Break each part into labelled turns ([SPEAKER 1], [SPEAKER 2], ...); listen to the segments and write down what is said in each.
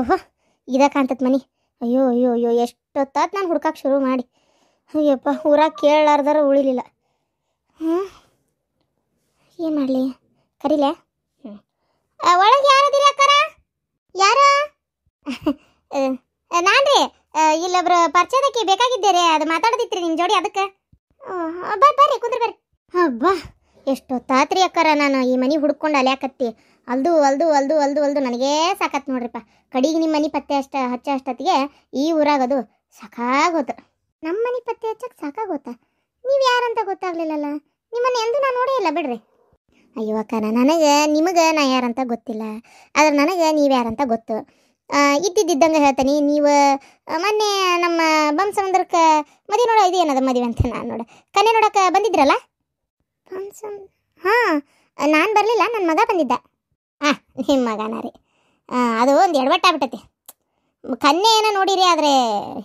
[SPEAKER 1] ಓಹೋ ಇದ ಕಾಣ್ತತ್ ಮನಿ. ಅಯ್ಯೋ ಅಯ್ಯೋ ಅಯ್ಯೋ ಎಷ್ಟೊತ್ತಾತ್ ನಾನು ಹುಡ್ಕಕ್ಕೆ ಶುರು ಮಾಡಿ. ಅಯ್ಯಪ್ಪ ಊರಾಗ ಕೇಳಾರ್ದಾರ ಉಳಿಲಿಲ್ಲ. ಏನು ಮಾಡಲಿ ಕರೀಲೆ? ಒಳಗೆ ಯಾರದಿರಿ ಅಕ್ಕಾರ? ಯಾರ? ನಾನು ರೀ ಇಲ್ಲೊಬ್ರು ಪರಿಚಯದಕ್ಕೆ ಬೇಕಾಗಿದ್ದೀರಿ, ಅದು ಮಾತಾಡೋದಿತ್ರಿ ನಿಮ್ಮ ಜೋಡಿ, ಅದಕ್ಕೆ ಬರ್ರಿ ಕುಂದ್ರಿ ಬರ್ರಿ. ಹಬ್ಬಾ ಎಷ್ಟೊತ್ತಾತ್ರಿ ಅಕ್ಕಾರ ನಾನು ಈ ಮನೆ ಹುಡ್ಕೊಂಡು ಅಲ್ಯಾಕತ್ತಿ. ಅಲ್ದು ಅಲ್ದು ಅಲ್ದು ಅಲ್ದು ಅಲ್ದು ನನಗೇ ಸಾಕತ್ ನೋಡ್ರಿಪ್ಪ. ಕಡಿಗೆ ನಿಮ್ಮ ಮನೆ ಪತ್ತೆ ಹಚ್ಚೋಷ್ಟೊತ್ತಿಗೆ ಈ ಊರಾಗದು ಸಾಕಾಗೋತು. ನಮ್ಮ ಮನೆ ಪತ್ತೆ ಹಚ್ಚಕ್ಕೆ ಸಾಕಾಗೋತಾ? ನೀವು ಯಾರಂತ ಗೊತ್ತಾಗ್ಲಿಲ್ಲಲ್ಲ. ನಿಮ್ಮನ್ನು ಎಂದೂ ನಾನು ನೋಡೇ ಇಲ್ಲ ಬಿಡ್ರಿ. ಅಯ್ಯೋ ಅಕ್ಕನ ನನಗೆ ನಿಮಗೆ ನಾ ಯಾರಂತ ಗೊತ್ತಿಲ್ಲ, ಆದ್ರೆ ನನಗೆ ನೀವು ಯಾರಂತ ಗೊತ್ತು. ಇದ್ದಿದ್ದಂಗೆ ಹೇಳ್ತೀನಿ. ನೀವು ಮೊನ್ನೆ ನಮ್ಮ ಬಂಸಮಂದ್ರಕ್ಕೆ ಮದುವೆ ನೋಡೋ ಇದು ಏನದ ಮದುವೆ ಅಂತ ನಾನು ನೋಡ ಕನ್ಯೆ ನೋಡೋಕೆ ಬಂದಿದ್ರಲ್ಲ. ಹಾಂ ನಾನು ಬರಲಿಲ್ಲ, ನನ್ನ ಮಗ ಬಂದಿದ್ದ. ನಿಮ್ಮ ಮಗನ ರೀ. ಅದು ಒಂದು ಎಡವಟ್ಟಾಗ್ಬಿಟ್ಟೈತಿ. ಕನ್ಯೆ ಏನೋ ನೋಡಿರಿ, ಆದರೆ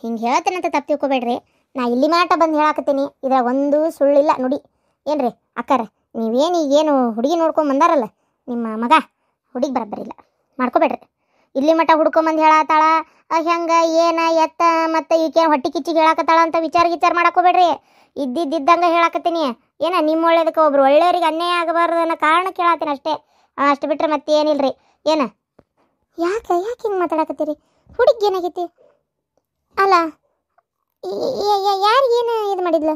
[SPEAKER 1] ಹಿಂಗೆ ಹೇಳ್ತೇನಂತ ತಪ್ಪು ತಿಳ್ಕೊಬೇಡ್ರಿ. ನಾ ಇಲ್ಲಿ ಮಾಟ ಬಂದು ಹೇಳಾಕತ್ತೀನಿ, ಇದ್ರಾಗ ಒಂದು ಸುಳ್ಳಿಲ್ಲ ನೋಡಿ. ಏನ್ರಿ ಅಕ್ಕಾರ, ನೀವೇನು ಈಗೇನು ಹುಡುಗಿ ನೋಡ್ಕೊಂಡು ಬಂದಾರಲ್ಲ ನಿಮ್ಮ ಮಗ, ಹುಡುಗಿ ಬರಬ್ಬರಿಲ್ಲ ಮಾಡ್ಕೋಬೇಡ್ರಿ. ಇಲ್ಲಿ ಮಠ ಹುಡ್ಕೊಂಬಂದು ಹೇಳತ್ತಾಳ ಹೆಂಗೆ ಏನು ಎತ್ತ ಮತ್ತು ಈಕೆ ಹೊಟ್ಟೆ ಕಿಚ್ಚಿಗೆ ಹೇಳಾಕತ್ತಾಳ ಅಂತ ವಿಚಾರ ಮಾಡಾಕೋಬೇಡ್ರಿ. ಇದ್ದಿದ್ದಂಗೆ ಹೇಳಾಕತ್ತೀನಿ. ಏನ ನಿಮ್ಮ ಒಳ್ಳೇದಕ್ಕೆ ಒಬ್ರು ಒಳ್ಳೆಯವ್ರಿಗೆ ಅನ್ಯಾಯ ಆಗಬಾರ್ದು ಅನ್ನೋ ಕಾರಣ ಕೇಳತ್ತೀನಿ ಅಷ್ಟೇ. ಅಷ್ಟು ಬಿಟ್ರೆ ಮತ್ತೆ ಏನಿಲ್ರಿ. ಏನ ಯಾಕೆ ಹಿಂಗೆ ಮಾತಾಡಕತ್ತೀರಿ? ಹುಡುಗಿ ಏನಾಗೈತಿ? ಅಲ್ಲ ಯಾರಿಗೇನು ಇದು ಮಾಡಿದ್ಲು?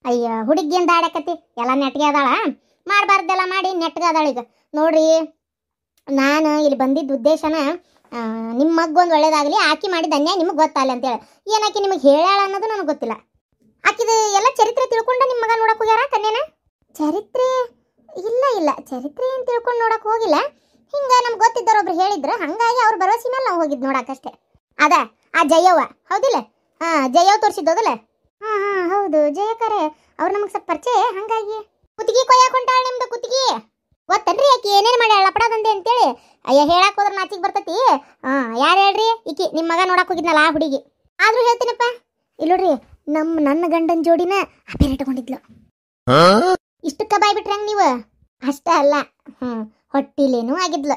[SPEAKER 1] ಅಯ್ಯ ಹುಡುಗಿ ಏನು ದಾಡಕತ್ತಿ, ಎಲ್ಲ ನೆಟ್ಗೆ ಅದಾಳ, ಮಾಡಬಾರ್ದೆಲ್ಲ ಮಾಡಿ ನೆಟ್ಗೆ ಅದಾಳ. ಈಗ ನೋಡ್ರಿ, ನಾನು ಇಲ್ಲಿ ಬಂದಿದ್ದ ಉದ್ದೇಶನ ನಿಮ್ಮ ಮಗೊಂದು ಒಳ್ಳೇದಾಗಲಿ, ಆಕಿ ಮಾಡಿದ ಅನ್ಯಾಯ ನಿಮಗೆ ಗೊತ್ತಾಗಲಿ ಅಂತೇಳಿ. ಏನಾಕಿ ನಿಮಗೆ ಹೇಳ್ಯಾಳ ಅನ್ನೋದು ನನಗೆ ಗೊತ್ತಿಲ್ಲ. ಆಕಿದು ಎಲ್ಲ ಚರಿತ್ರೆ ತಿಳ್ಕೊಂಡು ನಿಮ್ಮ ಮಗ ನೋಡಕ್ಕೆ ಹೋಗ್ಯಾರ ಕನ್ಯೆನ? ಚರಿತ್ರೆ ಇಲ್ಲ ಚರಿತ್ರೆ ಏನು ತಿಳ್ಕೊಂಡು ನೋಡಕ್ಕೆ ಹೋಗಿಲ್ಲ. ಹಿಂಗೆ ನಮ್ಗೆ ಗೊತ್ತಿದ್ದವ್ರೊಬ್ರು ಹೇಳಿದ್ರು, ಹಾಗಾಗಿ ಅವ್ರು ಭರವಸೆ ಮೇಲೆ ನಾವು ಹೋಗಿದ್ದು ನೋಡಕ್ಕಷ್ಟೇ. ಅದ ಆ ಜಯವ್ವ ಹೌದಿಲ್ಲ? ಜಯವ್ ತೋರಿಸಿದ್ದೋದಲ್ಲ? ಹೌದು ಜಯಕರೆ. ಅವ್ರು ನಮಗೆ ಸ್ವಲ್ಪ ಪರಿಚಯ, ಹಾಗಾಗಿ ಕುತ್ತಿಗೆ ಕೊಯ್ಯಾಕೊಂಡಾಳ. ನಿಮ್ದು ಕುತ್ತಿಗೆ ಗೊತ್ತನ್ರಿ? ಆಕಿ ಏನೇನು ಮಾಡ್ಯಾಳ ಲಪಡದಂದೆ ಅಂತೇಳಿ. ಅಯ್ಯ ಹೇಳಕ್ಕೆ ಹೋದ್ರೆ ನಾಚಿಗೆ ಬರ್ತೈತಿ. ಯಾರು ಹೇಳ್ರಿ? ಈಕಿ ನಿಮ್ಮ ಮಗ ನೋಡಕ್ಕೆ ಹೋಗಿದ್ನಲ್ಲ ಆ ಹುಡುಗಿ. ಆದರೂ ಹೇಳ್ತೀನಪ್ಪ, ಇಲ್ಲೋಡ್ರಿ ನನ್ನ ಗಂಡನ ಜೋಡಿನ ಅಪೇರ್ ಇಟ್ಕೊಂಡಿದ್ಲು. ಇಷ್ಟಕ್ಕೆ ಬಾಯ್ ಬಿಟ್ರಂಗ ನೀವು? ಅಷ್ಟೇ ಅಲ್ಲ, ಹೊಟ್ಟಿಲೇನೂ ಆಗಿದ್ಲು.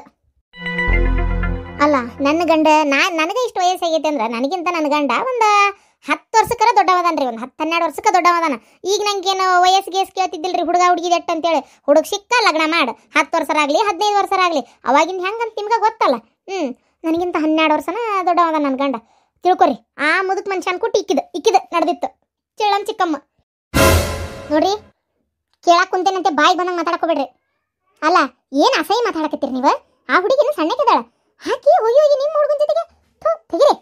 [SPEAKER 1] ಅಲ್ಲ ನನ್ನ ಗಂಡ ನನಗೆ ಇಷ್ಟು ವಯಸ್ಸಾಗೈತೆ ಅಂದ್ರೆ ನನಗಿಂತ ನನ್ನ ಗಂಡ ಒಂದು 10 ವರ್ಷಕ್ಕರ ದೊಡ್ಡವದಾನ್ರಿ. ಒಂದು 10-12 ವರ್ಷಕ್ಕೆ ದೊಡ್ಡವದಾನ. ಈಗ ನಂಗೇನು ವಯಸ್ಸಿಗೆ ಕೇಳ್ತಿದ್ದಿಲ್ರಿ ಹುಡುಗ ಹುಡುಗಿ ಎಟ್ಟು ಅಂತೇಳಿ. ಹುಡುಗ ಸಿಕ್ಕ ಲಗ್ನ ಮಾಡಿ 10 ವರ್ಷರಾಗಲಿ 15 ವರ್ಷರಾಗಲಿ, ಅವಾಗಿಂದ ಹೆಂಗಂತ ನಿಮ್ಗೆ ಗೊತ್ತಲ್ಲ. ನನಗಿಂತ 12 ವರ್ಷನ ದೊಡ್ಡವದ ನನ್ನ ಗಂಡ. ತಿಳ್ಕೊರಿ, ಆ ಮುದುಕ್ ಮನುಷ್ಯನ ಕೊಟ್ಟು ಇಕ್ಕಿದ ನಡೆದಿತ್ತು ಚಿಳ್ಳಮ್ಮ ಚಿಕ್ಕಮ್ಮ. ನೋಡ್ರಿ, ಕೇಳಕ್ಕೆ ಕುಂತೇನಂತೆ ಬಾಯಿ ಬಂದಂಗೆ ಮಾತಾಡ್ಕೋಬೇಡ್ರಿ. ಅಲ್ಲ ಏನು ಅಸಹ್ಯ ಮಾತಾಡಕತ್ತೀರಿ ನೀವು? ಆ ಹುಡುಗಿನ ಸಣ್ಣಕ್ಕಿದ್ದಾಳ, ಹಾಕಿ ಹೋಗಿ ನಿಮ್ಮ ಹುಡುಗನ ಜೊತೆಗೆ ತೆಗಿರಿ.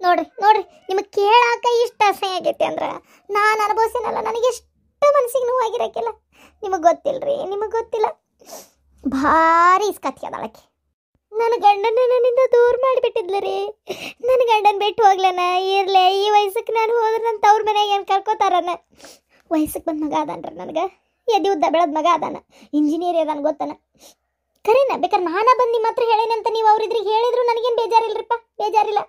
[SPEAKER 1] ನೋಡ್ರಿ ನಿಮಗೆ ಕೇಳಾಕ ಇಷ್ಟ ಅಸಹ್ಯ ಆಗೈತಿ ಅಂದ್ರೆ ನಾನು ಅನುಭವಿಸಿನಲ್ಲ, ನನಗೆ ಎಷ್ಟು ಮನಸ್ಸಿಗೆ ನೋವಾಗಿರಕ್ಕಿಲ್ಲ. ನಿಮಗೆ ಗೊತ್ತಿಲ್ಲ. ಭಾರಿ ಇಸ್ಕತ್ತಿ ಅದಳಕ್ಕೆ. ನನ್ನ ಗಂಡನ ನನ್ನಿಂದ ದೂರ ಮಾಡಿಬಿಟ್ಟಿದ್ಲ ರೀ. ನನ್ನ ಗಂಡನ ಬಿಟ್ಟು ಹೋಗ್ಲನ ಇರ್ಲೆ. ಈ ವಯಸ್ಸಿಗೆ ನಾನು ಹೋದ್ರೆ ನನ್ನ ತವ್ರ ಮನೆಗೆ ಏನು ಕರ್ಕೋತಾರನ. ವಯಸ್ಸಿಗೆ ಬಂದ ಮಗ ಅದಾನ್ರಿ ನನಗೆ. ಎದಿ ಉದ್ದ ಬೆಳೆದ ಮಗ ಅದಾನ, ಇಂಜಿನಿಯರ್ ಅದಾನ ಗೊತ್ತಾನ. ಕರೀನ ಬೇಕಾದ್ರೆ ನಾನ ಬಂದು ನಿಮ್ಮ ಹತ್ರ ಹೇಳೇನಂತ ನೀವು ಅವ್ರಿದ್ರಿಗೆ ಹೇಳಿದ್ರು ನನಗೇನು ಬೇಜಾರಿಲ್ಲ.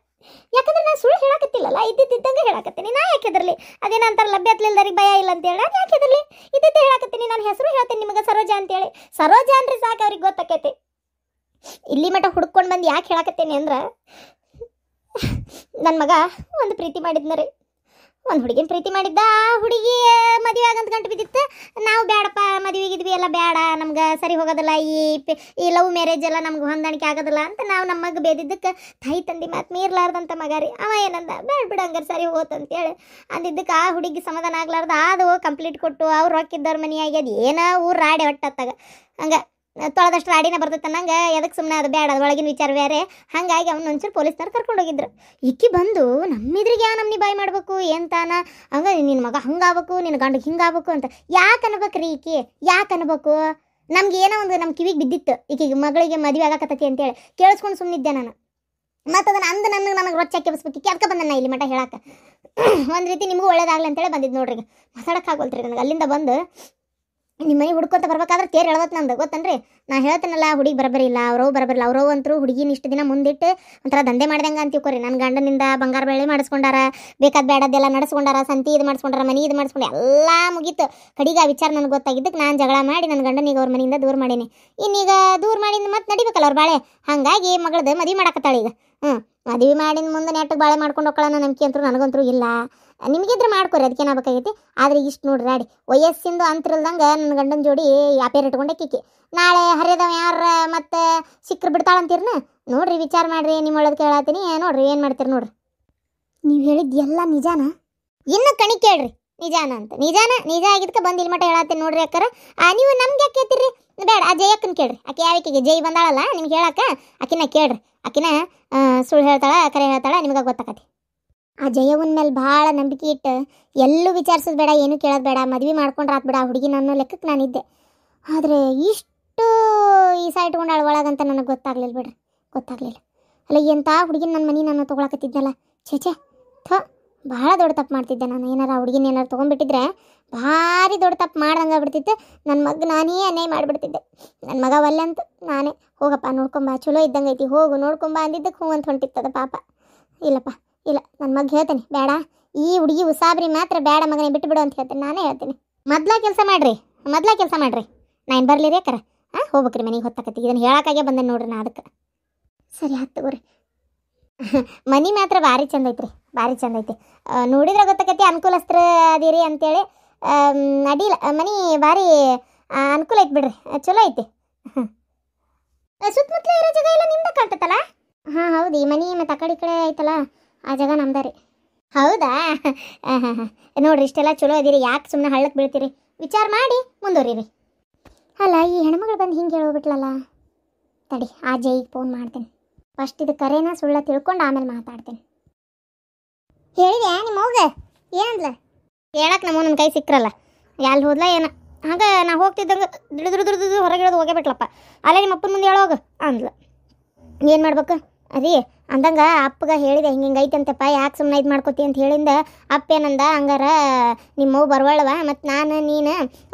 [SPEAKER 1] ಯಾಕಂದ್ರೆ ನಾನು ಸುಳ್ಳು ಹೇಳಕತ್ತಿಲ್ಲಲ್ಲ, ಇದ್ದಿದ್ದಂಗೆ ಹೇಳಕತ್ತೀನಿ. ನಾ ಯಾಕೆದರ್ಲಿ ಅದೇನಂತಾರ ಲಭ್ಯತ್ಲಿಲ್ದರಿಗೆ ಭಯ ಇಲ್ಲ ಅಂತೇಳಿ ನಾನು ಯಾಕೆದರ್ಲಿ ಇದ್ದಿದ್ದೆ ಹೇಳಕತ್ತೀನಿ. ನಾನು ಹೆಸರು ಹೇಳ್ತೀನಿ ನಿಮಗೆ, ಸರೋಜಾ ಅಂತೇಳಿ. ಸರೋಜಾ ಅನ್ರಿ ಸಾಕು, ಅವ್ರಿಗೆ ಗೊತ್ತಾಕೈತಿ. ಇಲ್ಲಿ ಮಟ್ಟ ಹುಡ್ಕೊಂಡು ಬಂದು ಯಾಕೆ ಹೇಳಕತ್ತೇನೆ ಅಂದ್ರೆ, ನನ್ನ ಮಗ ಒಂದು ಪ್ರೀತಿ ಮಾಡಿದ್ನರಿ. ಒಂದು ಹುಡುಗಿನ ಪ್ರೀತಿ ಮಾಡಿದ್ದ. ಆ ಹುಡುಗಿ ಮದುವೆ ಆಗಂತ ಗಂಟು ಬಿದ್ದಿತ್ತು. ನಾವು ಬೇಡಪ್ಪ ಮದುವೆಗಿದ್ವಿ ಎಲ್ಲ ಬೇಡ, ನಮ್ಗೆ ಸರಿ ಹೋಗೋದಿಲ್ಲ, ಈ ಲವ್ ಮ್ಯಾರೇಜ್ ಎಲ್ಲ ನಮ್ಗೆ ಹೊಂದಾಣಿಕೆ ಆಗೋದಿಲ್ಲ ಅಂತ ನಾವು ನಮ್ಮ ಮಗ ಬೇದಿದ್ದಕ್ಕೆ ತಾಯಿ ತಂದೆ ಮಾತು ಮೀರ್ಲಾರ್ದಂಥ ಮಗ ರೀ. ಅವ ಏನಂದ, ಬೇಡ ಬಿಡು ಹಂಗಾರೆ ಸರಿ ಹೋತಂತೇಳಿ ಅಂದಿದ್ದಕ್ಕೆ ಆ ಹುಡುಗಿ ಸಮಾಧಾನ ಆಗ್ಲಾರ್ದ ಅದು ಕಂಪ್ಲೀಟ್ ಕೊಟ್ಟು ಅವ್ರು ರೊಕ್ಕಿದ್ದವ್ರ ಮನೆಯಾಗಿ ಅದು ಏನೋ ಊರು ರಾಡಿ ಹೊಟ್ಟತ್ತಾಗ ಹಂಗೆ ತೊಳೆದಷ್ಟು ರಾಡಿನ ಬರ್ತೈತೆ ನಂಗೆ. ಎದಕ್ಕೆ ಸುಮ್ಮನೆ ಅದು ಬೇಡ, ಅದು ಒಳಗಿನ ವಿಚಾರ ಬೇರೆ. ಹಾಗಾಗಿ ಅವ್ನು ಒಂಚೂರು ಪೊಲೀಸ್ನವ್ರು ಕರ್ಕೊಂಡು ಹೋಗಿದ್ರು. ಇಕ್ಕಿ ಬಂದು ನಮ್ಮಿದ್ರಿಗೆ ಯಾವ ನಮ್ಮನಿ ಬಾಯಿ ಮಾಡಬೇಕು ಎಂತಾನ, ಹಂಗೆ ನಿನ್ನ ಮಗ ಹಂಗಾಗಬೇಕು, ನಿನ್ನ ಗಂಡಗೆ ಹಿಂಗಾಗಬೇಕು ಅಂತ ಯಾಕೆ ಅನ್ಬೇಕ್ರಿ? ಯಾಕೆ ಅನ್ಬೇಕು? ನಮ್ಗೆ ಏನೋ ಒಂದು ನಮ್ಮ ಕಿವಿಗೆ ಬಿದ್ದಿತ್ತು, ಈಕಿಗೆ ಮಗಳಿಗೆ ಮದುವೆ ಆಗಕತ್ತತಿ ಅಂತೇಳಿ ಕೇಳಿಸ್ಕೊಂಡು ಸುಮ್ಮನಿದ್ದೆ ನಾನು. ಮತ್ತು ಅದನ್ನು ಅಂದು ನನಗೆ ರೊಚ್ಚ ಕೆಡಿಸ್ಬೇಕು. ಅದಕ್ಕೆ ಬಂದ ನಾ ಇಲ್ಲಿ ಮಟ್ಟ ಹೇಳಕ್ಕೆ. ಒಂದು ರೀತಿ ನಿಮಗೂ ಒಳ್ಳೇದಾಗಲಿ ಅಂತೇಳಿ ಬಂದಿದ್ದು ನೋಡ್ರಿ. ಮಾತಾಡೋಕ್ಕಾಗೋಲ್ತ್ರಿ ನನಗೆ. ಅಲ್ಲಿಂದ ಬಂದು ನಿಮ್ಮ ಮನೆ ಹುಡ್ಕೊತ ಬರ್ಬೇಕಾದ್ರೆ ತೇರು ಎಳ್ದತ್ ನಂದು ಗೊತ್ತನ್ರಿ. ನಾ ಹೇಳ್ತೇನಲ್ಲ, ಹುಡುಗಿ ಬರಬರಿಲ್ಲ, ಅವ್ರೋ ಅಂತರೂ ಹುಡುಗಿನ ಇಷ್ಟು ದಿನ ಮುಂದಿಟ್ಟು ಒಂಥರ ದಂಧೆ ಮಾಡ್ದಂಗೆ ಅಂತ ತಿಳ್ಕೊರಿ. ನನ್ನ ಗಂಡನಿಂದ ಬಂಗಾರ ಬೆಳೆ ಮಾಡಿಸ್ಕೊಂಡಾರ, ಬೇಕಾದ ಬೇಡದ್ದೆಲ್ಲ ನಡೆಸ್ಕೊಂಡಾರ, ಸಂತಿ ಇದು ಮಾಡಿಸ್ಕೊಂಡಾರ, ಮನೆ ಇದು ಮಾಡಿಸ್ಕೊಂಡು ಎಲ್ಲ ಮುಗೀತು. ಕಡಿಗೆ ಆ ವಿಚಾರ ನನಗೆ ಗೊತ್ತಾಗಿದ್ದಕ್ಕೆ ನಾನು ಜಗಳ ಮಾಡಿ ನನ್ನ ಗಂಡನಿಗೆ ಅವ್ರ ಮನೆಯಿಂದ ದೂರ ಮಾಡೀನಿ. ಇನ್ನೀಗ ದೂರ ಮಾಡಿಂದ ಮತ್ತೆ ನಡಿಬೇಕಲ್ಲ ಅವ್ರ ಬಾಳೆ. ಹಾಗಾಗಿ ಮಗಳದ್ದು ಮದುವೆ ಮಾಡಕತ್ತಾಳೆ. ಈಗ ಹ್ಞೂ ಮದುವೆ ಮಾಡಿದ ಮುಂದೆ ನೆಟ್ಟಗೆ ಬಾಳೆ ಮಾಡ್ಕೊಂಡು ಹೋಗ್ಕೊಳ್ಳೋ ನಂಬಿಕೆ ಅಂತೂ ನನಗಂತೂ ಇಲ್ಲ. ನಿಮಗಿದ್ರೆ ಮಾಡ್ಕೊರಿ, ಅದಕ್ಕೇನಾಗಬೇಕಾಗೈತಿ. ಆದರೆ ಇಷ್ಟು ನೋಡ್ರಿ ಅಡಿ ವಯಸ್ಸಿಂದು ಅಂತರಲ್ದಂಗೆ ನನ್ನ ಗಂಡನ ಜೋಡಿ ಅಪೇರ್ ಇಟ್ಕೊಂಡೆ ಕಿಕ್ಕಿ ನಾಳೆ ಹರಿದವ ಯಾರ ಮತ್ತೆ ಸಿಕ್ಕರು ಬಿಡ್ತಾಳಂತೀರ್ನ ನೋಡ್ರಿ, ವಿಚಾರ ಮಾಡ್ರಿ. ನಿಮ್ಮ ಒಳಗೆ ಕೇಳತ್ತೀನಿ ನೋಡ್ರಿ ಏನು ಮಾಡ್ತೀರಿ ನೋಡ್ರಿ. ನೀವು ಹೇಳಿದ್ದು ಎಲ್ಲ ನಿಜಾನ? ಇನ್ನು ಕಣಿ ಕೇಳ್ರಿ ನಿಜಾನ ಅಂತ. ನಿಜ ಆಗಿದ್ಕೆ ಬಂದು ಇಲ್ಲಿ ಮಟ್ಟ ಹೇಳತ್ತೀನಿ ನೋಡ್ರಿ. ಅಕ್ಕಾರ ನೀವು ನಮ್ಗೆ ಯಾಕೆ ಕೇಳ್ತೀರಿ? ಬೇಡ, ಆ ಜಯಕ್ಕನ ಕೇಳ್ರಿ. ಆಕೆ ಯಾವಕ್ಕಿಗೆ ಜೈ ಬಂದಾಳಲ್ಲ ನಿಮ್ಗೆ ಹೇಳಕ್ಕ, ಆಕಿನ ಕೇಳ್ರಿ. ಆಕಿನ ಸುಳ್ಳು ಹೇಳ್ತಾಳ ಕರೆ ಹೇಳ್ತಾಳ ನಿಮ್ಗೆ ಗೊತ್ತಾಕತಿ. ಆ ಜಯವನ ಮೇಲೆ ಭಾಳ ನಂಬಿಕೆ ಇಟ್ಟು ಎಲ್ಲೂ ವಿಚಾರಿಸೋದು ಬೇಡ, ಏನೂ ಕೇಳೋದು ಬೇಡ, ಮದುವೆ ಮಾಡ್ಕೊಂಡ್ರೆ ಆತ್ ಬೇಡ ಹುಡುಗಿ ಅನ್ನೋ ಲೆಕ್ಕಕ್ಕೆ ನಾನಿದ್ದೆ. ಆದರೆ ಇಷ್ಟು ಈ ಸಹ ಇಟ್ಕೊಂಡಾಳ ಒಳಗಂತ ನನಗೆ ಗೊತ್ತಾಗ್ಲಿಲ್ಲ ಬಿಡ್ರಿ, ಗೊತ್ತಾಗ್ಲಿಲ್ಲ. ಅಲ್ಲ ಎಂಥ ಹುಡುಗಿನ ನನ್ನ ಮನೆ ನಾನು ತೊಗೊಳಕತ್ತಿದ್ನಲ್ಲ, ಛೇ ಭಾಳ ದೊಡ್ಡ ತಪ್ಪು ಮಾಡ್ತಿದ್ದೆ ನಾನು. ಏನಾರ ಹುಡುಗಿನ ಏನಾರು ತೊಗೊಂಡ್ಬಿಟ್ಟಿದ್ರೆ ಭಾರಿ ದೊಡ್ಡ ತಪ್ಪು ಮಾಡ್ದಂಗೆ ಆಗ್ಬಿಡ್ತಿತ್ತು. ನನ್ನ ಮಗ ನಾನೇ ಅನ್ಯಾಯ ಮಾಡಿಬಿಡ್ತಿದ್ದೆ. ನನ್ನ ಮಗ ಒಲ್ಲೆ ಅಂತ ನಾನೇ ಹೋಗಪ್ಪ ನೋಡ್ಕೊಂಬ, ಚಲೋ ಇದ್ದಂಗೆ ಐತಿ, ಹೋಗು ನೋಡ್ಕೊಂಬ ಅಂದಿದ್ದಕ್ಕೆ ಹೂ ಅಂತ ಹೊಂಟಿತ್ತದ ಪಾಪ. ಇಲ್ಲಪ್ಪ ಇಲ್ಲ, ನನ್ನ ಮಗ ಹೇಳ್ತೇನೆ ಬೇಡ, ಈ ಹುಡುಗಿ ಉಸಾಬ್ರಿ ಮಾತ್ರ ಬೇಡ ಮಗನೇ ಬಿಟ್ಟು ಬಿಡು ಅಂತ ಹೇಳ್ತೇನೆ. ನಾನೇ ಹೇಳ್ತೀನಿ, ಮೊದ್ಲ ಕೆಲಸ ಮಾಡ್ರಿ, ನಾನು ಬರಲಿ ರೀ ಅಕ್ಕರ. ಹೋಗ್ಬೇಕ್ರಿ ಮನೆಗೆ ಹೊತ್ತಾಕತಿ. ಇದನ್ನು ಹೇಳೋಕ್ಕಾಗೆ ಬಂದೆ ನೋಡ್ರಿ ನಾ ಅದಕ್ಕೆ. ಸರಿ ಹತ್ತಗೋರಿ. ಮನೆ ಮಾತ್ರ ಭಾರಿ ಚಂದ ಐತ್ರಿ, ಭಾರಿ ಚಂದ ಐತಿ. ನೋಡಿದ್ರೆ ಗೊತ್ತಾಕತಿ ಅನುಕೂಲಸ್ತ್ರ ಅದೀರಿ ಅಂತೇಳಿ. ಅಡ್ಡಿಲ್ಲ, ಮನೆ ಭಾರಿ ಅನುಕೂಲ ಐತಿ ಬಿಡ್ರಿ, ಚಲೋ ಐತಿ. ಸುತ್ತಮುತ್ತಲ ಇರೋ ಜಾಗ ಎಲ್ಲ ನಿಮ್ದ ಕಾಣ್ತತ್ತಲ್ಲ? ಹಾಂ ಹೌದು, ಈ ಮನೆ ಮತ್ತು ಆ ಕಡೆ ಐತಲ್ಲ ಆ ಜಾಗ ನಮ್ದ ರೀ. ಹೌದಾ? ನೋಡ್ರಿ ಇಷ್ಟೆಲ್ಲ ಚಲೋ ಅದೀರಿ, ಯಾಕೆ ಸುಮ್ಮನೆ ಹಳ್ಳಕ್ಕೆ ಬೀಳ್ತೀರಿ? ವಿಚಾರ ಮಾಡಿ ಮುಂದುವರಿರಿ. ಅಲ್ಲ, ಈ ಹೆಣ್ಮಗಳು ಬಂದು ಹಿಂಗೆ ಹೇಳ್ಬಿಟ್ಲಲ್ಲ, ತಡಿ ಆ ಜೈಗೆ ಫೋನ್ ಮಾಡ್ತೇನೆ. ಫಸ್ಟ್ ಇದು ಕರೆನ ಸುಳ್ಳ ತಿಳ್ಕೊಂಡು ಆಮೇಲೆ ಮಾತಾಡ್ತೇನೆ. ಹೇಳಿದೆ ನಿಮ್ಮ ಹೋಗ ಏನಂದ್ಲ? ಹೇಳಕ್ಕೆ ನಮ್ಮ ನನ್ನ ಕೈ ಸಿಕ್ಕರಲ್ಲ, ಎಲ್ಲಿ ಹೋದ್ಲ ಏನೋ. ಹಾಗೆ ನಾ ಹೋಗ್ತಿದ್ದಂಗೆ ದುಡ್ದು ಹೊರಗಿಡೋದು ಹೋಗೇ ಬಿಟ್ಲಪ್ಪ. ಅಲ್ಲೇ ನಿಮ್ಮ ಅಪ್ಪನ ಮುಂದೆ ಹೇಳೋಗ ಅಂದ್ಲ. ಏನು ಮಾಡ್ಬೇಕು ಅದೇ ಅಂದಂಗೆ ಅಪ್ಪಗೆ ಹೇಳಿದೆ, ಹಿಂಗೆ ಐತಂತೆಪ್ಪ, ಯಾಕೆ ಸುಮ್ಮನೆ ಇದು ಮಾಡ್ಕೋತಿ ಅಂತ ಹೇಳಿಂದ ಅಪ್ಪ ಏನಂದ, ಹಂಗಾರ ನಿಮ್ಮವು ಬರವಳವ ಮತ್ತು ನೀನು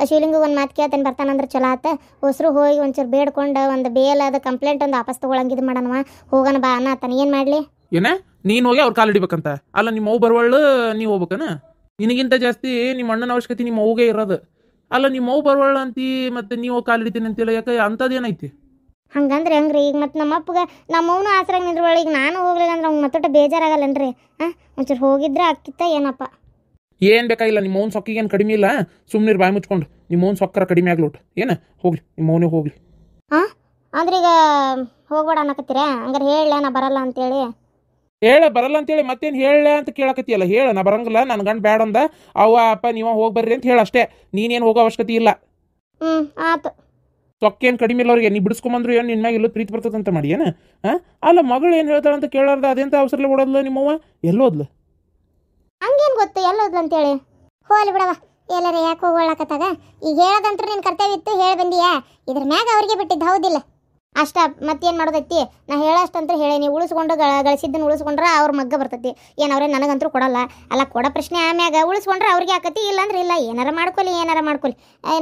[SPEAKER 1] ಶಿವಲಿಂಗ ಒಂದು ಮಾತು ಕೇಳ್ತೇನೆ ಬರ್ತಾನಂದ್ರೆ ಚಲೋ ಆತ. ಹೊಸರು ಹೋಗಿ ಒಂಚೂರು ಬೇಡ್ಕೊಂಡು ಒಂದು ಬೇಲದ ಕಂಪ್ಲೇಂಟ್ ಒಂದು ವಾಪಸ್ ತೊಗೊಳಂಗಿದ್ದು ಮಾಡೋಣವ, ಹೋಗೋಣ ಬಾ ಅನ್ನತಾನ. ಏನು ಮಾಡಲಿ?
[SPEAKER 2] ಏನ ನೀನು ಹೋಗಿ ಅವ್ರು ಕಾಲು ಹಿಡಿಬೇಕಂತ? ಅಲ್ಲ ನಿಮ್ಮ ಅವು ಬರವಳ್ಳು ನೀವು ಹೋಗ್ಬೇಕನ? ನಿನಗಿಂತ ಜಾಸ್ತಿ ನಿಮ್ಮ ಅಣ್ಣನ ಅವಶ್ಯಕತೆ ನಿಮ್ಮ ಅವ್ಗೆ ಇರೋದು. ಅಲ್ಲ ನಿಮ್ಮ ಅವು ಬರವಳ್ಳು ಅಂತಿ ಮತ್ತು ನೀವು ಕಾಲು ಹಿಡಿತೀನಿ ಅಂತೇಳಿ, ಯಾಕೆ ಅಂಥದ್ದೇನೈತಿ?
[SPEAKER 1] ಹಂಗಂದ್ರೆ ಹೆಂಗ್ರಿ? ಈಗ ಮತ್ತು ನಮ್ಮ ಅಪ್ಪಗೆ ನಮ್ಮವನು ಆಸರಾಗಿ ನಿಂದ್ರವಳು, ಈಗ ನಾನು ಹೋಗ್ಲಿಲ್ಲ ಅಂದ್ರೆ ಅವ್ನು ಮತ್ತೊಟ್ಟು ಬೇಜಾರಾಗಲ್ಲನ್ರಿ? ಒಂಚೂರು ಹೋಗಿದ್ರೆ ಅಕ್ಕಿತ್ತ ಏನಪ್ಪ.
[SPEAKER 2] ಏನು ಬೇಕಾಗಿಲ್ಲ, ನಿಮ್ಮ ಅವ್ನ ಸೊಕ್ಕಿಗೆ ಏನು ಕಡಿಮೆ ಇಲ್ಲ, ಸುಮ್ಮನೆ ಬಾಯಿ ಮುಚ್ಕೊಂಡು. ನಿಮ್ಮ ಅವ್ನ ಸೊಕ್ಕರ ಕಡಿಮೆ ಆಗ್ಲೋಟ್ ಏನು ಹೋಗ್ಲಿ, ನಿಮ್ಮ ಅವನೇ ಹೋಗ್ಲಿ.
[SPEAKER 1] ಅಂದ್ರೆ ಈಗ ಹೋಗ್ಬೇಡ ಅನ್ನಕತ್ತೀರ? ಹಂಗಾರೆ ಹೇಳ ನಾ ಬರಲ್ಲ ಅಂತೇಳಿ.
[SPEAKER 2] ಹೇಳ ಬರಲ್ಲ ಅಂತೇಳಿ ಮತ್ತೇನು ಹೇಳ ಅಂತ ಕೇಳಕತ್ತಿಯಲ್ಲ? ಹೇಳ ನಾ ಬರಂಗಿಲ್ಲ, ನನ್ನ ಗಂಡ ಬ್ಯಾಡ ಅಂದ, ಅವ್ವ ಅಪ್ಪ ನೀವು ಹೋಗಿ ಬರ್ರಿ ಅಂತ ಹೇಳಷ್ಟೇ, ನೀನೇನು ಹೋಗೋ ಅವಶ್ಯಕತೆ ಇಲ್ಲ.
[SPEAKER 1] ಆತು.
[SPEAKER 2] ಸೊಕ್ಕೇನು ಕಡಿಮೆ ಇಲ್ಲ ಅವ್ರಿಗೆ, ನೀ ಬಿಡಿಸ್ಕೊಂಬಂದ್ರು ಏನು ನಿನ್ನ ಮ್ಯಾಗ ಎಲ್ಲೋ ಪ್ರೀತಿ ಬರ್ತದಂತ ಮಾಡಿ ಏನು? ಅಲ್ಲ ಮಗಳು ಏನು ಹೇಳ್ತಾಳೆ ಅಂತ ಕೇಳಾರ್ದ ಅದೆಂತ ಅವಸರಲ್ಲ ಓಡೋದ್ಲು ನಿಮ್ಮವ್ವ? ಎಲ್ಲೋದ್ಲು?
[SPEAKER 1] ಹಂಗೇನು ಗೊತ್ತು ಎಲ್ಲೋದ್ಲು ಅಂತೇಳಿ? ಹೋಲಿ ಬಿಡವ, ಎಲ್ಲರ ಯಾಕೆ ಹೋಗೋಳಕತ್ತಾಗ. ಈಗ ಹೇಳೋದಂತೂ ನಿನ್ನ ಕರ್ತವ್ಯ ಇತ್ತು, ಹೇಳಿ ಬಂದಿಯಾ, ಇದ್ರ ಮ್ಯಾಗ ಅವ್ರಿಗೆ ಬಿಟ್ಟಿದ್ದು ಹೌದಿಲ್ಲ? ಅಷ್ಟ ಮತ್ತೇನು ಮಾಡೋದೈತಿ? ನಾ ಹೇಳೋಷ್ಟಂತೂ ಹೇಳೀನಿ, ಉಳಿಸ್ಕೊಂಡು ಗಳಿಸಿದ್ದನ್ನು ಉಳಿಸ್ಕೊಂಡ್ರೆ ಅವ್ರ ಮಗ್ಗ ಬರ್ತೈತಿ. ಏನು ಅವ್ರೇ ನನಗಂತೂ ಕೊಡಲ್ಲ. ಅಲ್ಲ ಕೊಡೋ ಪ್ರಶ್ನೆ ಆಮ್ಯಾಗ, ಉಳಿಸ್ಕೊಂಡ್ರೆ ಅವ್ರಿಗೆ ಆಕತಿ, ಇಲ್ಲಾಂದ್ರೆ ಇಲ್ಲ. ಏನಾರ ಮಾಡ್ಕೊಲಿ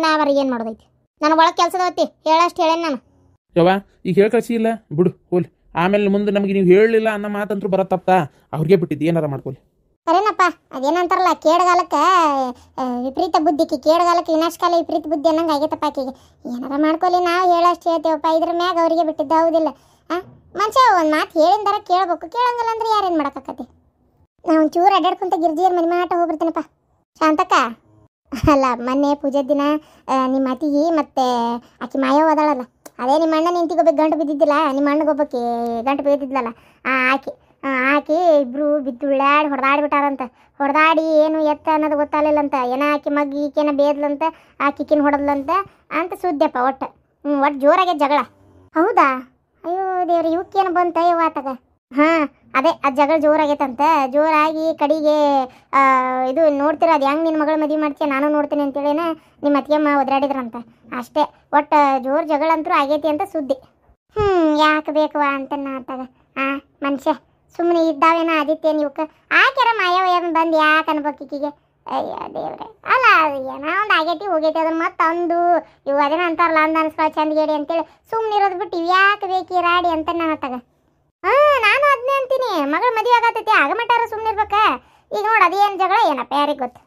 [SPEAKER 1] ನಾವ್ರಿಗೆ ಏನು ಮಾಡೋದೈತಿ? ನಾನು ಒಳಗೆ ಕೆಲಸದವತ್ತಿ ಹೇಳಷ್ಟು ಹೇಳೇನು ನಾನು.
[SPEAKER 2] ಯವ್ವ ಈಗ ಹೇಳಿ ಕಳಿಸಿ ಇಲ್ಲ ಬಿಡು ಹೋಲಿ, ಆಮೇಲೆ ಮುಂದೆ ನಮಗೆ ನೀವು ಹೇಳಲಿಲ್ಲ ಅನ್ನೋ ಮಾತಂತೂ ಬರತ್ತಪ್ಪ, ಅವ್ರಿಗೆ ಬಿಟ್ಟಿದ್ದು ಏನಾರ ಮಾಡ್ಕೊಲಿ.
[SPEAKER 1] ಸರೇನಪ್ಪ, ಅದೇನಂತಾರಲ್ಲ ಕೇಡಗಾಲಕ್ಕೆ ವಿಪರೀತ ಬುದ್ಧಿ, ಕೇಡಗಾಲಕ್ಕೆ ವಿನಾಶಕಾಲ ವಿಪರೀತ ಬುದ್ಧಿ ಅನ್ನಂಗೆ ಆಗೈತಪ್ಪ ಆಕೆಗೆ. ಏನಾರ ಮಾಡ್ಕೊಲಿ, ನಾವು ಹೇಳಷ್ಟು ಹೇಳ್ತೇವಪ್ಪ, ಇದ್ರ ಮ್ಯಾಗ ಅವ್ರಿಗೆ ಬಿಟ್ಟಿದ್ದು ಹೌದಿಲ್ಲ? ಮನುಷ್ಯ ಒಂದು ಮಾತು ಹೇಳಿಂದಾರ ಕೇಳ್ಬೇಕು, ಕೇಳಂಗಿಲ್ಲ ಅಂದ್ರೆ ಯಾರೇನು ಮಾಡೋಕ್ಕಾಕತಿ? ನಾ ಒಂಚೂರು ಅಡ್ಡಾಡ್ಕೊಂತ ಗಿರ್ಜಿಯರ್ ಮನೆ ಮಾಟ ಹೋಗ್ಬಿಡ್ತೇನಪ್ಪ. ಶಾಂತಕ್ಕ, ಅಲ್ಲ ಮೊನ್ನೆ ಪೂಜೆ ದಿನ ನಿಮ್ಮ ಅತಿಗೆ ಮತ್ತು ಆಕೆ ಮಾಯವ ಅದಾಳಲ್ಲ, ಅದೇ ನಿಮ್ಮ ಅಣ್ಣನ ಇಂತಿಗೊಬ್ಬಕ್ಕೆ ಗಂಟು ಬಿದ್ದಿದ್ದಿಲ್ಲ, ನಿಮ್ಮ ಅಣ್ಣಗೊಬ್ಬಕ್ಕೆ ಗಂಟು ಬಿದ್ದಿದ್ಲಲ್ಲ ಆಕೆ ಇಬ್ಬರು ಬಿದ್ದು ಹೊಡೆದಾಡಿಬಿಟ್ಟಾರಂತ. ಹೊಡೆದಾಡಿ ಏನು ಎತ್ತ ಅನ್ನೋದು ಗೊತ್ತಾಗಲಿಲ್ಲಂತ. ಏನೋ ಆಕೆ ಮಗ್ಗಿ ಈಕೆನ ಬೇದ್ಲಂತ, ಆಕಿನ ಹೊಡೆದ್ಲಂತ ಅಂತ ಸುದ್ದಿಯಪ್ಪ. ಒಟ್ಟು ಜೋರಾಗೆ ಜಗಳ. ಹೌದಾ? ಅಯ್ಯೋ ದೇವ್ರಿ, ಇವಕ್ಕೇನು ಬಂತ ಇವ ಆತಗ? ಅದೇ ಆ ಜಗಳ ಜೋರಾಗೈತಂತ. ಜೋರಾಗಿ ಕಡೆಗೆ ಇದು ನೋಡ್ತೀರ, ಅದು ಹೆಂಗೆ ನಿನ್ನ ಮಗಳ ಮದುವೆ ಮಾಡ್ತೀಯ ನಾನು ನೋಡ್ತೀನಿ ಅಂತೇಳಿನ ನಿಮ್ಮ ಅತ್ತಿಗೆಮ್ಮ ಒದರಾಡಿದ್ರಂತ ಅಷ್ಟೇ. ಒಟ್ಟು ಜೋರು ಜಗಳ ಅಂತೂ ಆಗೈತಿ ಅಂತ ಸುದ್ದಿ. ಯಾಕೆ ಬೇಕವ ಅಂತ ಆತಾಗ ಮನುಷ್ಯ ಸುಮ್ಮನೆ ಇದ್ದಾವೇನ ಆದಿತ್ಯ ಇವಕ್ಕೆ ಆಕ್ಯಾರ ಮಾಯವ ಬಂದು ಯಾಕೆ ಅನ್ಬೇಕಿಗೆ? ಅಯ್ಯ ದೇವ್ರೆ, ಅಲ್ಲ ಏನೋ ಒಂದು ಆಗೈತಿ ಹೋಗೈತಿ, ಅದನ್ನ ಮತ್ತೆ ಅಂದು ಇವು ಅದೇನೋ ಅಂತಾರಲ್ಲ ಅಂದ ಅನ್ಸ್ಕೊಳ್ಳೋ ಚಂದಗೇಡಿ ಅಂತೇಳಿ ಸುಮ್ಮನೆ ಇರೋದು ಬಿಟ್ಟು ಇವು ಯಾಕೆ ಬೇಕಿ ರಾಡಿ ಅಂತ ನಾನು ಆತಾಗ. ನಾನು ಅದನ್ನೇ ಅಂತೀನಿ, ಮಗಳ ಮದುವೆ ಆಗತ್ತೈತಿ ಆಗ ಮಟ್ಟಾರ ಸುಮ್ಮನೆ ಇರ್ಬೇಕ. ಈಗ ನೋಡಿ ಅದೇನು ಜಗಳ ಏನಪ್ಪ ಯಾರಿಗೆ ಗೊತ್ತು?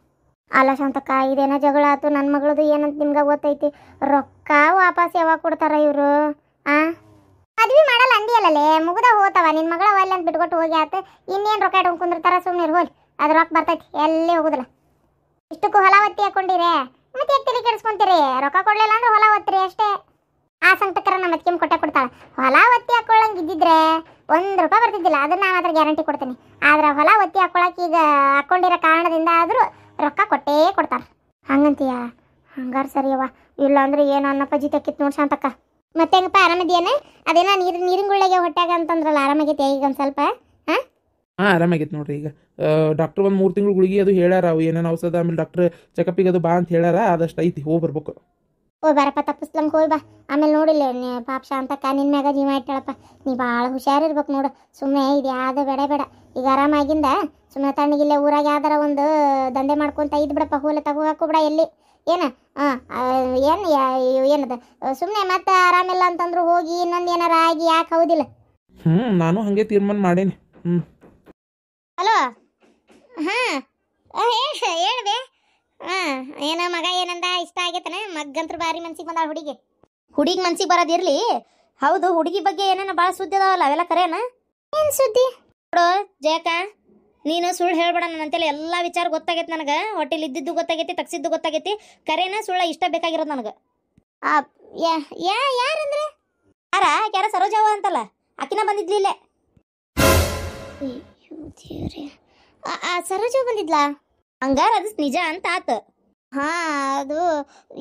[SPEAKER 1] ಅಲ್ಲ ಶಾಂತಕ್ಕ, ಇದೇನೋ ಜಗಳ ಆಯ್ತು ನನ್ನ ಮಗಳದು ಏನಂತ ನಿಮ್ಗೆ ಗೊತ್ತೈತಿ? ರೊಕ್ಕ ವಾಪಸ್ ಯಾವಾಗ ಕೊಡ್ತಾರ ಇವರು? ಮದ್ವಿ ಮಾಡಲ್ಲ ಅಂದಿಯಲ್ಲೇ ಮುಗ್ದ ಹೋತವ ನಿನ್ ಮಗಳ ಒಲ್ಲೆ ಅಂತ ಬಿಟ್ಕೊಟ್ಟು ಹೋಗಿ ಆತ ಇನ್ನೇನ್ ರೊಕ್ಕ ಇಟ್ಕೊಂಡ್ ಕುಂದಿರ್ತಾರ ಸುಮ್ಮನೆ ಹೋಲ್ ಅದ್ ರೊಕ್ಕ ಬರ್ತೈತಿ ಎಲ್ಲಿ ಹೋಗುದಿಲ್ಲ ಇಷ್ಟಕ್ಕೂ ಹೊಲ ಒತ್ತಿ ಹಾಕೊಂಡಿರಿ ಮತ್ತೆ ಯಾಕೆ ತಲೆ ಕೆಡಿಸ್ಕೊಂತೀರಿ ರೊಕ್ಕ ಕೊಡ್ಲಿಲ್ಲ ಅಂದ್ರೆ ಹೊಲ ಒತ್ತಿರಿ ಅಷ್ಟೇ ಆ ಸಂಕಟಕರ ನಮ್ಮ ಅತ್ತಿಗೆ ಕೊಟ್ಟೆ ಕೊಡ್ತಾಳೆ ಹೊಲ ಒತ್ತಿ ಹಾಕೊಳ್ಳಂಗೆ ಇದ್ದಿದ್ರೆ ₹1 ಬರ್ತಿದ್ದಿಲ್ಲ ಅದನ್ನ ನಾನು ಅದ್ರ ಗ್ಯಾರಂಟಿ ಕೊಡ್ತೀನಿ ಆದ್ರೆ ಹೊಲ ಒತ್ತಿ ಹಾಕೊಳಕ್ ಈಗ ಹಾಕೊಂಡಿರೋ ಕಾರಣದಿಂದ ಆದ್ರೂ ರೊಕ್ಕ ಕೊಟ್ಟೇ ಕೊಡ್ತಾರ ಹಂಗಂತೀಯ ಹಂಗಾರ ಸರಿಯವ್ವ ಇಲ್ಲ ಅಂದ್ರೆ ಏನು ಅನ್ನ ಪಜ್ಜಿ ತೆಕ್ಕಿತ್ ನೋಡ್ ಶಾಂತಕ್ಕ ಮತ್ತೆ ಹೆಂಗಪ್ಪ ಆರಾಮದಿಯೇನ ಅದೇನ ನೀರಿನ ಗುಳ್ಳೆಗೆ ಹೊಟ್ಟಾಗ ಅಂತಂದ್ರಲ್ಲ ಆರಾಮಾಗೈತೆ ಈಗ ಒಂದು ಸ್ವಲ್ಪ
[SPEAKER 2] ಹಾಂ ಆರಾಮಾಗೈತೆ ನೋಡ್ರಿ ಈಗ ಡಾಕ್ಟ್ರ್ ಒಂದು 3 ತಿಂಗಳು ಗುಳಿಗೆ ಅದು ಹೇಳ್ಯಾರ ಅವು ಏನೇನು ಔಷಧ ಆಮೇಲೆ ಡಾಕ್ಟ್ರ್ ಚೆಕಪ್ಪಿಗೆ ಅದು ಬಾ ಅಂತ ಹೇಳ್ಯಾರ ಅದಷ್ಟು ಐತಿ ಹೋಗಿ ಬರ್ಬೇಕು
[SPEAKER 1] ಹೋಗಿ ಬಾರಪ್ಪ ತಪ್ಪಿಸ್ಲಂಗೆ ಹೋಗಿ ಬಾ ಆಮೇಲೆ ನೋಡಿಲ್ಲ ನೀ ಪಾಪ ಶಾಂತಕ್ಕ ನಿನ್ನ ಮ್ಯಾಗ ಜೀವ ಇಟ್ಟಾಳಪ್ಪ ನೀ ಭಾಳ ಹುಷಾರಿರ್ಬೇಕು ನೋಡು ಸುಮ್ಮನೆ ಇದು ಯಾವ್ದು ಬೇಡ ಈಗ ಆರಾಮಾಗಿಂದ ಸುಮ್ಮನೆ ತಣ್ಣಗಿಲ್ಲೇ ಊರಾಗ ಯಾವ್ದಾರ ಒಂದು ದಂಧೆ ಮಾಡ್ಕೊಂತ ಇದ್ ಬಿಡಪ್ಪ ಹೋಲೆ ತಗೋ ಹಾಕೋಬಿಡ ಎಲ್ಲಿ ಏನ ಏನದ ಸುಮ್ಮನೆ ಮತ್ತೆ ಆರಾಮಿಲ್ಲ ಅಂತಂದ್ರು ಹೋಗಿ ಇನ್ನೊಂದು ಏನಾರ ಆಗಿ ಯಾಕೆ ಹೌದಿಲ್ಲ
[SPEAKER 2] ನಾನು ಹಾಗೆ ತೀರ್ಮಾನ ಮಾಡೇನಿ
[SPEAKER 1] ಹಲೋ ಹಾಂ ಹೇಳ್ದೆ ಏನ ಮಗ ಏನಂದ ಇಷ್ಟ ಆಗೈತನ ಮಗ್ಗಂತ್ರ ಭಾರಿ ಮನ್ಸಿಗೆ ಬಂದಾಳ ಹುಡುಗಿ ಮನ್ಸಿಗೆ ಬರೋದಿರ್ಲಿ ಹೌದು ಹುಡುಗಿ ಬಗ್ಗೆ ಏನೇನ ಭಾಳ ಸುದ್ದಿ ಅದಾವಲ್ಲ ಅವೆಲ್ಲ ಕರೇನ ಏನು ಸುದ್ದಿ ನೋಡು ಜಯಕ ನೀನು ಸುಳ್ಳು ಹೇಳ್ಬೇಡ ನನ್ನಂತೇಳಿ ಎಲ್ಲ ವಿಚಾರ ಗೊತ್ತಾಗೈತೆ ನನಗೆ ಹೊಟ್ಟೆಲಿ ಇದ್ದಿದ್ದು ಗೊತ್ತಾಗೈತಿ ತಗ್ಸಿದ್ದು ಗೊತ್ತಾಗೈತಿ ಕರೇನ ಸುಳ್ಳ ಇಷ್ಟ ಬೇಕಾಗಿರೋದು ನನಗೆ ಯಾರಂದ್ರೆ ಯಾರ ಸರೋಜಾವ ಅಂತಲ್ಲ ಆಕಿನ ಬಂದಿದ್ಲಿ ಇಲ್ಲೇ ಸರೋಜ ಬಂದಿದ್ಲಾ ಹಂಗಾರ ಅದು ನಿಜ ಅಂತ ಆತ ಹಾ ಅದು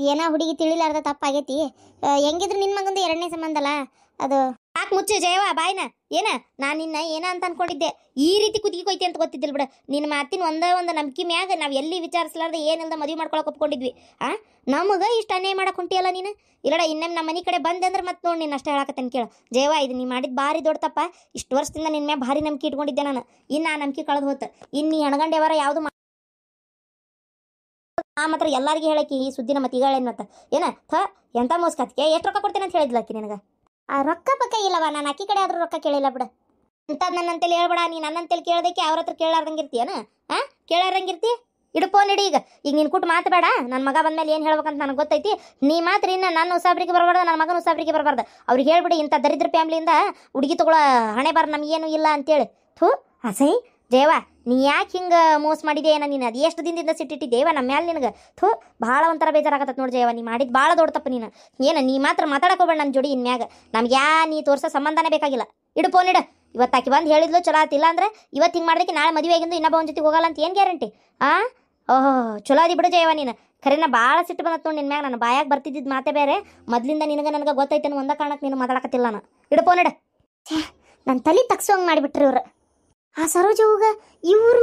[SPEAKER 1] ಏನೋ ಹುಡುಗಿ ತಿಳಿಲಾರ್ದ ತಪ್ಪಾಗೈತಿ ಹೆಂಗಿದ್ರು ನಿನ್ನ ಮಗಂದು 2ನೇ ಸಂಬಂಧ ಅಲ್ಲ ಅದು ಯಾಕೆ ಮುಚ್ಚು ಜಯವ ಬಾಯ್ನ ಏನ ನಾನು ನಿನ್ನ ಏನ ಅಂತ ಅನ್ಕೊಂಡಿದ್ದೆ ಈ ರೀತಿ ಕುದಿಗೆ ಕೊಯ್ತಿ ಅಂತ ಗೊತ್ತಿದ್ದಿಲ್ಲ ಬಿಡ ನಿನ್ನ ಮಾತಿನ ಒಂದು ನಂಬಿಕೆ ಮ್ಯಾಗ ನಾವು ಎಲ್ಲಿ ವಿಚಾರಿಸ್ಲಾರ್ದೆ ಏನಿಲ್ದ ಮದುವೆ ಮಾಡ್ಕೊಳಕ್ಕೆ ಒಪ್ಕೊಂಡಿದ್ವಿ ನಮಗೆ ಇಷ್ಟು ಅನ್ಯಾಯ ಮಾಡಕ್ಕೆ ಹೊಂಟಿಯಲ್ಲ ನೀನು ಇಲ್ಲಡ ಇನ್ನೇನು ನಮ್ಮ ಮನೆ ಕಡೆ ಬಂದೆ ಅಂದ್ರೆ ಮತ್ತೆ ನೋಡಿ ನೀನು ಅಷ್ಟೇ ಹೇಳಕತ್ತೇನೆ ಕೇಳು ಜಯವ ಇದು ನೀ ಮಾಡಿದ್ದು ಭಾರಿ ದೊಡ್ಡ ತಪ್ಪ ಇಷ್ಟು ವರ್ಷದಿಂದ ನಿನ್ನ ಮ್ಯಾಗ ಭಾರಿ ನಂಬಿಕೆ ಇಟ್ಕೊಂಡಿದ್ದೆ ನಾನು ಇನ್ನು ಆ ನಂಬಿಕೆ ಕಳೆದು ಹೋತು ಇನ್ನು ಈ ಹಣಗಂಡೆವರ ಯಾವುದು ಮಾತ್ರ ಎಲ್ಲರಿಗೂ ಹೇಳಕ್ಕೆ ಈ ಸುದ್ದಿನ ಮತ್ತೆ ಈಗ ಏನತ್ತ ಏನ ಎಂತ ಮೋಸ್ಕತ್ಗೆ ಎಷ್ಟು ರೊಕ್ಕ ಕೊಡ್ತೇನೆ ಅಂತ ಹೇಳಿದ್ಲ ಅಕ್ಕಿ ನಿನಗೆ ಆ ರೊಕ್ಕ ಪಕ್ಕ ಇಲ್ಲವ ನಾನು ಅಕ್ಕಿ ಕಡೆ ಆದ್ರೂ ರೊಕ್ಕ ಕೇಳಿಲ್ಲ ಬಿಡ ಇಂಥದ್ದು ನನ್ನಂತೇಳಿ ಹೇಳ್ಬೇಡ ನೀ ನನ್ನಂತೇಳಿ ಕೇಳೋದಕ್ಕೆ ಅವ್ರ ಹತ್ರ ಕೇಳಾರ್ದಂಗಿರ್ತೀಯನ ಕೇಳಾರ್ದಂಗಿರ್ತಿ ಇಡ್ಪೋನ್ ಇಡಿ ಈಗ ನೀನು ಕೂಟ್ ಮಾತಬೇಡ ನನ್ನ ಮಗ ಬಂದ್ಮೇಲೆ ಏನು ಹೇಳ್ಬೇಕಂತ ನನಗೆ ಗೊತ್ತೈತಿ ನೀ ಮಾತ್ರ ಇನ್ನು ನನ್ನ ಉಸಾಬ್ರಿಗೆ ಬರಬಾರ್ದು ನನ್ನ ಮಗನ ಉಸಾಬ್ರಿಗೆ ಬರಬಾರ್ದು ಅವ್ರಿಗೆ ಹೇಳ್ಬಿಡಿ ಇಂಥ ದರಿದ್ರ ಫ್ಯಾಮ್ಲಿಯಿಂದ ಹುಡುಗಿ ತಗೊಳ್ಳೋ ಹಣೆ ಬಾರ ನಮಗೇನು ಇಲ್ಲ ಅಂತೇಳಿ ಅಸೈ ದೇವ ನೀ ಯಾಕೆ ಹಿಂಗೆ ಮೋಸ ಮಾಡಿದೆ ಏನ ನೀನು ಅದು ಎಷ್ಟು ದಿನದಿಂದ ಸಿಟ್ಟಿಟ್ಟಿದ್ದೇವ ನಮ್ಮ ಮ್ಯಾಲೆ ನಿನಗೆ ಭಾಳ ಒಂಥರ ಬೇಜಾರಾಗತ್ತೆ ನೋಡಿ ಜಯವ ನೀ ಮಾಡಿದ್ದು ಭಾಳ ದೊಡ್ಡ ತಪ್ಪು ನೀನು ನೀ ಮಾತ್ರ ಮಾತಾಡಕೋಬೇಡ ನನ್ನ ಜೋಡಿ ಇನ್ಮ್ಯಾಗ ನಮ್ಗೆ ನೀ ತೋರಿಸೋ ಸಂಬಂಧನೇ ಬೇಕಾಗಿಲ್ಲ ಇಡು ಫೋನ್ ಇಡು ಇವತ್ತು ಆಕಿ ಬಂದು ಹೇಳಿದ್ಲು ಚಲೋ ಆತಿಲ್ಲ ಅಂದ್ರೆ ಇವತ್ತು ಹಿಂಗೆ ಮಾಡೋದಕ್ಕೆ ನಾಳೆ ಮದುವೆ ಆಗಿಂದು ಇನ್ನೊಬ್ಬ ಒಂದು ಜೊತೆಗೆ ಹೋಗಲ್ಲ ಅಂತ ಏನು ಗ್ಯಾರಂಟಿ ಓಹೋ ಚಲೋ ಅದಿ ಬಿಡು ಜಯವ ನೀನು ಖರೇನ ಭಾಳ ಸಿಟ್ಟು ಬಂದತ್ತು ನೋಡಿ ನಿನ್ನ ಮ್ಯಾಗ ನಾನು ಬಾಯಾಗ ಬರ್ತಿದ್ದಿದ್ದು ಮಾತೇ ಬೇರೆ ಮೊದಲಿಂದ ನನಗೆ ಗೊತ್ತೈತೆ ಒಂದ ಕಾರಣಕ್ಕೆ ನೀನು ಮಾತಾಡಕತ್ತಿಲ್ಲ ನಾನು ಇಡು ಫೋನ್ ಇಡು ನನ್ನ ತಲೆ ತಗ್ಸೋಂಗೆ ಮಾಡಿಬಿಟ್ರಿ ಇವ್ರು ಆ ಸರೋಜ ಹೋಗ ಇವ್ರ